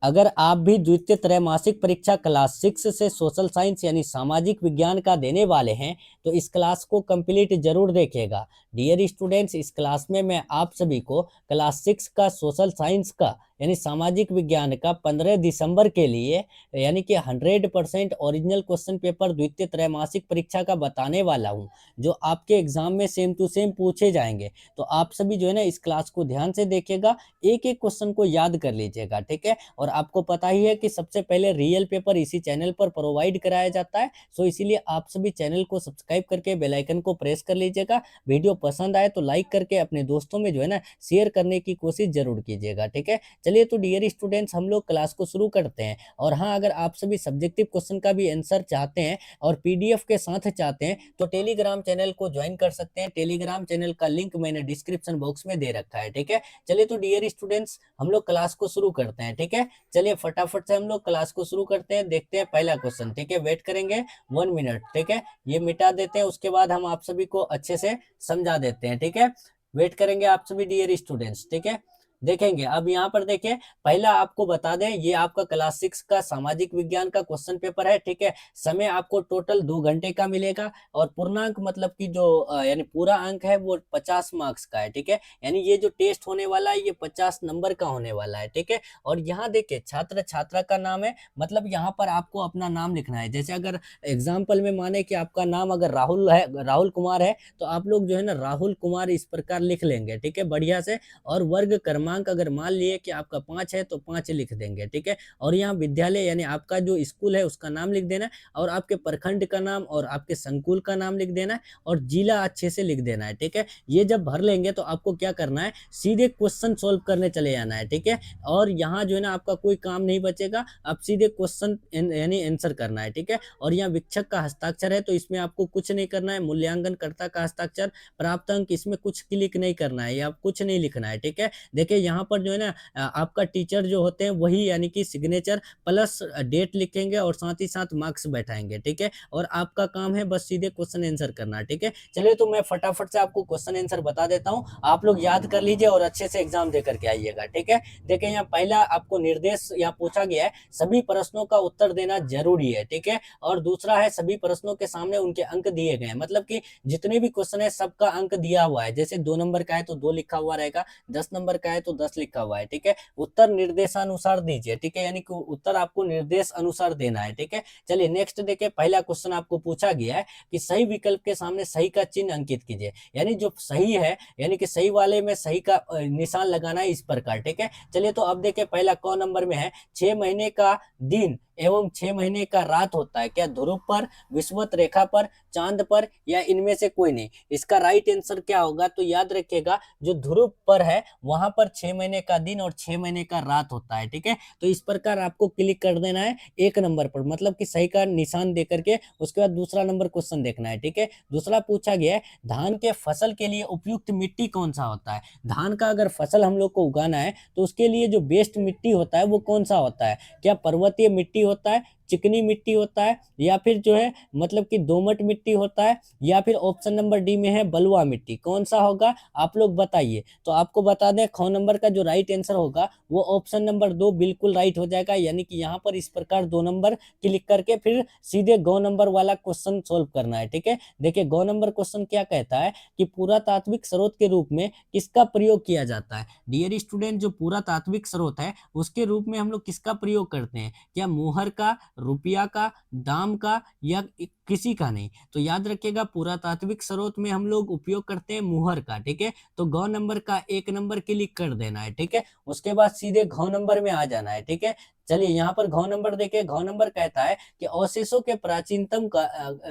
अगर आप भी द्वितीय त्रैमासिक परीक्षा क्लास 6 से सोशल साइंस यानी सामाजिक विज्ञान का देने वाले हैं तो इस क्लास को कंप्लीट जरूर देखिएगा। डियर स्टूडेंट्स, इस क्लास में मैं आप सभी को क्लास 6 का सोशल साइंस का यानी सामाजिक विज्ञान का 15 दिसंबर के लिए यानी कि 100% ओरिजिनल क्वेश्चन पेपर द्वितीय त्रैमासिक परीक्षा का बताने वाला हूं, जो आपके एग्जाम में सेम टू सेम पूछे जाएंगे। तो आप सभी जो है ना इस क्लास को ध्यान से देखिएगा, एक एक क्वेश्चन को याद कर लीजिएगा, ठीक है। और आपको पता ही है कि सबसे पहले रियल पेपर इसी चैनल पर प्रोवाइड कराया जाता है, सो इसीलिए आप सभी चैनल को सब्सक्राइब करके बेल आइकन को प्रेस कर लीजिएगा। वीडियो पसंद आए तो लाइक करके अपने दोस्तों में जो है ना शेयर करने की कोशिश जरूर कीजिएगा, ठीक है। चलिए तो डियर स्टूडेंट्स, हम लोग क्लास को शुरू करते हैं। और हाँ, अगर आप सभी सब्जेक्टिव क्वेश्चन का भी आंसर चाहते हैं और पीडीएफ के साथ चाहते हैं तो टेलीग्राम चैनल को ज्वाइन कर सकते हैं। टेलीग्राम चैनल का लिंक मैंने डिस्क्रिप्शन बॉक्स में दे रखा है, ठीक है। चलिए तो डियर स्टूडेंट्स, हम लोग क्लास को शुरू करते हैं, ठीक है। चलिए फटाफट से हम लोग क्लास को शुरू करते हैं। देखते हैं पहला क्वेश्चन, ठीक है। वेट करेंगे 1 मिनट, ठीक है। ये मिटा देते हैं, उसके बाद हम आप सभी को अच्छे से समझा देते हैं, ठीक है। वेट करेंगे आप सभी डियर स्टूडेंट्स, ठीक है। देखेंगे अब यहाँ पर देखिए, पहला आपको बता दें, ये आपका क्लास 6 का सामाजिक विज्ञान का क्वेश्चन पेपर है, ठीक है। समय आपको टोटल 2 घंटे का मिलेगा और पूर्णांक मतलब कि जो यानी पूरा अंक है वो 50 मार्क्स का है, ठीक है। यानी ये जो टेस्ट होने वाला है ये 50 नंबर का होने वाला है, ठीक है। और यहाँ देखिए छात्र छात्रा का नाम है, मतलब यहाँ पर आपको अपना नाम लिखना है। जैसे अगर एग्जाम्पल में माने कि आपका नाम अगर राहुल है, राहुल कुमार है, तो आप लोग जो है ना राहुल कुमार इस प्रकार लिख लेंगे, ठीक है, बढ़िया से। और वर्ग क्रमांक अगर मान लिए कि आपका 5 है तो 5 लिख देंगे, ठीक है। और यहाँ विद्यालय यानी आपका जो स्कूल है उसका नाम लिख देना है, और आपके प्रखंड का नाम और आपके संकुल का नाम लिख देना है, और जिला अच्छे से लिख देना है, ठीक है। ये जब भर लेंगे तो आपको क्या करना है, सीधे क्वेश्चन सोल्व करने चले जाना है, ठीक है। और यहाँ जो है ना आपका कोई काम नहीं बचेगा, आप सीधे क्वेश्चन यानी आंसर करना है, ठीक है। और यहाँ विक्षक का हस्ताक्षर है तो इसमें आपको कुछ नहीं करना है, मूल्यांकनकर्ता का हस्ताक्षर, प्राप्त अंक, इसमें कुछ क्लिक नहीं करना है या कुछ नहीं लिखना है, ठीक है। देखिए यहाँ पर जो है ना आपका टीचर जो होते हैं वही यानी कि सिग्नेचर प्लस डेट लिखेंगे और साथ ही साथ मार्क्स बैठाएंगे, ठीक है। और आपका काम है बस सीधे क्वेश्चन आंसर करना, ठीक है। चलिए तो मैं फटाफट से आपको क्वेश्चन आंसर बता देता हूँ, आप लोग याद कर लीजिए और अच्छे से एग्जाम दे करके आइएगा, ठीक है। देखिए यहाँ पहला आपको निर्देश यहाँ पूछा गया है, सभी प्रश्नों का उत्तर देना जरूरी है, ठीक है। और दूसरा है सभी प्रश्नों के सामने उनके अंक दिए गए हैं, मतलब कि जितने भी क्वेश्चन है सबका अंक दिया हुआ है। जैसे 2 नंबर का है तो 2 लिखा हुआ रहेगा, 10 नंबर का है तो 10 लिखा हुआ है, ठीक है। उत्तर निर्देशानुसार दीजिए, ठीक है, यानी कि उत्तर आपको निर्देश अनुसार देना है, ठीक है। चलिए नेक्स्ट देखिए, पहला क्वेश्चन आपको पूछा गया है कि सही विकल्प के सामने सही का चिन्ह अंकित कीजिए, यानी जो सही है यानी कि सही वाले में सही का निशान लगाना है इस प्रकार, ठीक है। चलिए तो अब देखिए पहला क नंबर में है, 6 महीने का दिन एवं 6 महीने का रात होता है क्या ध्रुव पर, विषुवत रेखा पर, चांद पर, या इनमें से कोई नहीं। इसका राइट आंसर क्या होगा, तो याद रखिएगा जो ध्रुव पर है वहां पर 6 महीने का दिन और 6 महीने का रात होता है, ठीक है। तो इस प्रकार आपको क्लिक कर देना है 1 नंबर पर, मतलब कि सही का निशान दे करके उसके बाद दूसरा नंबर क्वेश्चन देखना है, ठीक है। दूसरा पूछा गया है, धान के फसल के लिए उपयुक्त मिट्टी कौन सा होता है। धान का अगर फसल हम लोग को उगाना है तो उसके लिए जो बेस्ट मिट्टी होता है वो कौन सा होता है, क्या पर्वतीय मिट्टी होता है, चिकनी मिट्टी होता है, या फिर जो है मतलब कि दोमट मिट्टी होता है, या फिर ऑप्शन नंबर डी में है बलुआ मिट्टी, कौन सा होगा आप लोग बताइए। तो आपको बता दें ख नंबर का जो राइट आंसर होगा वो ऑप्शन नंबर 2 बिल्कुल राइट हो जाएगा, यानी कि यहाँ पर इस प्रकार 2 नंबर क्लिक करके फिर सीधे गौ नंबर वाला क्वेश्चन सोल्व करना है, ठीक है। देखिए गौ नंबर क्वेश्चन क्या कहता है कि पुरातात्विक स्रोत के रूप में किसका प्रयोग किया जाता है। डियर स्टूडेंट, जो पुरातात्विक स्रोत है उसके रूप में हम लोग किसका प्रयोग करते हैं, क्या मोहर का, रुपया का, दाम का, या किसी का नहीं। तो याद रखिएगा पुरातात्विक स्रोत में हम लोग उपयोग करते हैं मुहर का, ठीक है। तो गौ नंबर का 1 नंबर क्लिक कर देना है, ठीक है। उसके बाद सीधे घ नंबर में आ जाना है, ठीक है। चलिए यहाँ पर घ नंबर देखिए, घ नंबर कहता है कि अवशेषों के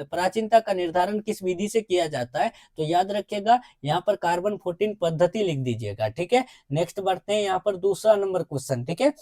प्राचीनता का निर्धारण किस विधि से किया जाता है। तो याद रखिएगा यहाँ पर कार्बन 14 पद्धति लिख दीजिएगा, ठीक है। नेक्स्ट बढ़ते हैं यहाँ पर दूसरा नंबर क्वेश्चन, ठीक है।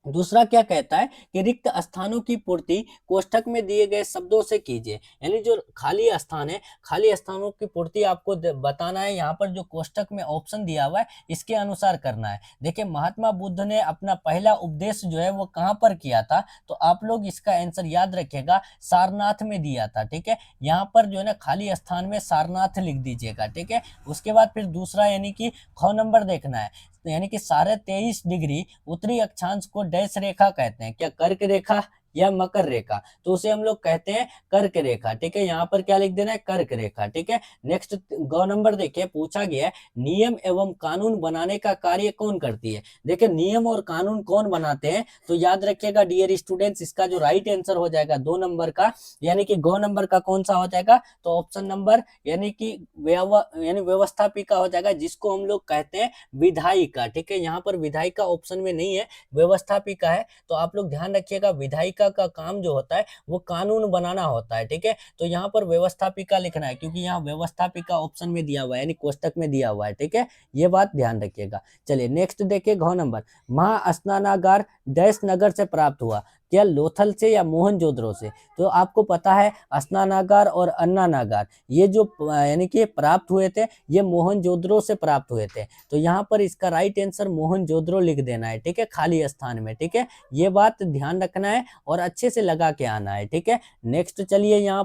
दूसरा क्या कहता है कि रिक्त स्थानों की पूर्ति कोष्ठक में दिए गए शब्दों से कीजिए, यानी जो खाली स्थान है खाली स्थानों की पूर्ति आपको बताना है। यहाँ पर जो कोष्ठक में ऑप्शन दिया हुआ है इसके अनुसार करना है। देखिए महात्मा बुद्ध ने अपना पहला उपदेश जो है वो कहाँ पर किया था, तो आप लोग इसका आंसर याद रखिएगा सारनाथ में दिया था, ठीक है। यहाँ पर जो है ना खाली स्थान में सारनाथ लिख दीजिएगा, ठीक है। उसके बाद फिर दूसरा यानी कि ख नंबर देखना है, यानी कि 23.5 डिग्री उत्तरी अक्षांश को डैश रेखा कहते हैं, क्या कर्क रेखा या मकर रेखा, तो उसे हम लोग कहते हैं कर्क रेखा। ठीक है, यहाँ पर क्या लिख देना है, कर्क रेखा। ठीक है, नेक्स्ट गौ नंबर देखिए, पूछा गया है नियम एवं कानून बनाने का कार्य कौन करती है। देखिए नियम और कानून कौन बनाते हैं, तो याद रखिएगा डियर स्टूडेंट्स, इसका जो राइट आंसर हो जाएगा 2 नंबर का, यानी कि गौ नंबर का कौन सा हो जाएगा, तो ऑप्शन नंबर यानी कि यानी व्यवस्थापिका हो जाएगा, जिसको हम लोग कहते हैं विधायिका। ठीक है, यहाँ पर विधायिका ऑप्शन में नहीं है, व्यवस्थापिका है। तो आप लोग ध्यान रखिएगा, विधायिका का काम जो होता है वो कानून बनाना होता है। ठीक है, तो यहाँ पर व्यवस्थापिका लिखना है, क्योंकि यहाँ व्यवस्थापिका ऑप्शन में दिया हुआ है, यानी कोष्टक में दिया हुआ है। ठीक है, ये बात ध्यान रखिएगा। चलिए नेक्स्ट देखिए, घ नंबर, महास्नानागार डैश नगर से प्राप्त हुआ, क्या लोथल से या मोहनजोदड़ो से। तो आपको पता है स्नानागार और अन्नानागार ये जो यानी कि प्राप्त हुए थे, ये मोहनजोदड़ो से प्राप्त हुए थे। तो यहाँ पर इसका राइट आंसर मोहनजोदड़ो लिख देना है। ठीक है, खाली स्थान में। ठीक है, ये बात ध्यान रखना है और अच्छे से लगा के आना है। ठीक है, नेक्स्ट चलिए, यहाँ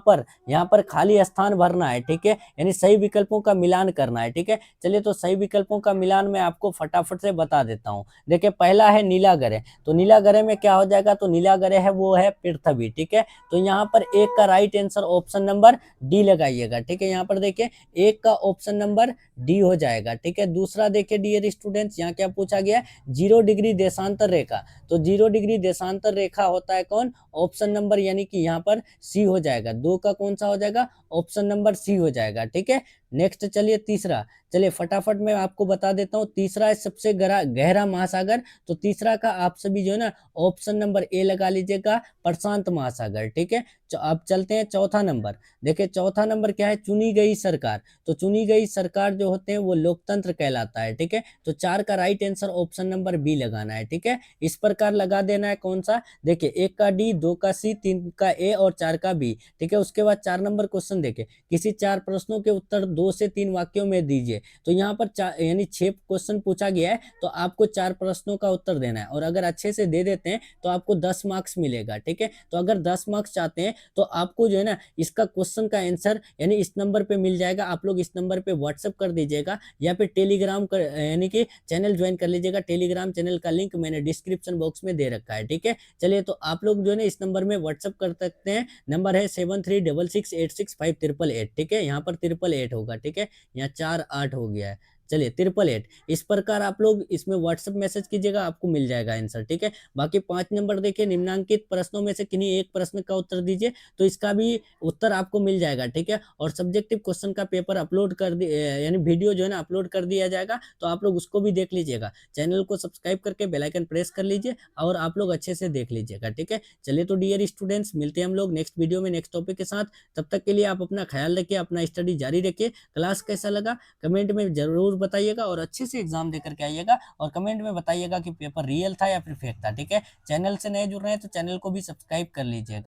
पर खाली स्थान भरना है। ठीक है, यानी सही विकल्पों का मिलान करना है। ठीक है, चलिए तो सही विकल्पों का मिलान मैं आपको फटाफट से बता देता हूँ। देखिए पहला है नीला ग्रह, तो नीला ग्रह में क्या हो जाएगा, तो नीला ग्रह है वो है पृथ्वी। ठीक है, तो यहाँ पर एक का right answer option number D लगाइएगा। ठीक है, यहाँ पर देखिए एक का ऑप्शन नंबर डी हो जाएगा। ठीक है, दूसरा देखिए डियर स्टूडेंट्स, यहाँ क्या पूछा गया है, 0 डिग्री देशांतर रेखा, तो 0 डिग्री देशांतर रेखा होता है कौन, ऑप्शन नंबर यानी कि यहाँ पर सी हो जाएगा। 2 का कौन सा हो जाएगा, ऑप्शन नंबर सी हो जाएगा। ठीक है, नेक्स्ट चलिए तीसरा, चलिए फटाफट मैं आपको बता देता हूँ। तीसरा है सबसे गहरा महासागर, तो तीसरा का आप सभी जो है ना ऑप्शन नंबर ए लगा लीजिएगा, प्रशांत महासागर। ठीक है, अब चलते हैं चौथा नंबर। देखिए चौथा नंबर क्या है, चुनी गई सरकार, तो चुनी गई सरकार जो होते हैं वो लोकतंत्र कहलाता है। ठीक है, तो 4 का right answer option number B लगाना है। ठीक है, इस प्रकार लगा देना है, कौन सा, देखिए 1 का डी, 2 का सी, 3 का ए और 4 का बी। ठीक है, उसके बाद 4 नंबर क्वेश्चन देखिए, किसी 4 प्रश्नों के उत्तर 2 से 3 वाक्यों में दीजिए। तो यहाँ पर यानी 6 क्वेश्चन पूछा गया है, तो आपको 4 प्रश्नों का उत्तर देना है, और अगर अच्छे से दे देते हैं तो आपको 10 मार्क्स मिलेगा। ठीक है, तो अगर 10 मार्क्स चाहते हैं तो आपको जो है ना इसका क्वेश्चन का आंसर यानी इस नंबर पे मिल जाएगा। आप लोग इस नंबर पे व्हाट्सएप कर दीजिएगा, या फिर टेलीग्राम कर यानी कि चैनल ज्वाइन कर लीजिएगा। टेलीग्राम चैनल का लिंक मैंने डिस्क्रिप्शन बॉक्स में दे रखा है। ठीक है, चलिए तो आप लोग जो है ना इस नंबर में व्हाट्सएप कर सकते हैं। नंबर है 7366865888। ठीक है, यहाँ पर 888 होगा। ठीक है, यहाँ 48 हो गया है, चलिए 888। इस प्रकार आप लोग इसमें व्हाट्सएप मैसेज कीजिएगा, आपको मिल जाएगा आंसर। ठीक है, बाकी 5 नंबर देखिए, निम्नांकित प्रश्नों में से किन्हीं एक प्रश्न का उत्तर दीजिए, तो इसका भी उत्तर आपको मिल जाएगा। ठीक है, और सब्जेक्टिव क्वेश्चन का पेपर अपलोड कर दी यानी वीडियो जो है ना अपलोड कर दिया जाएगा, तो आप लोग उसको भी देख लीजिएगा। चैनल को सब्सक्राइब करके बेल आइकन प्रेस कर लीजिए और आप लोग अच्छे से देख लीजिएगा। ठीक है, चलिए तो डियर स्टूडेंट्स, मिलते हैं हम लोग नेक्स्ट वीडियो में नेक्स्ट टॉपिक के साथ। तब तक के लिए आप अपना ख्याल रखिए, अपना स्टडी जारी रखिए। क्लास कैसा लगा कमेंट में जरूर बताइएगा, और अच्छे से एग्जाम देकर के आइएगा, और कमेंट में बताइएगा कि पेपर रियल था या फिर फेक था। ठीक है, चैनल से नए जुड़ रहे हैं तो चैनल को भी सब्सक्राइब कर लीजिएगा।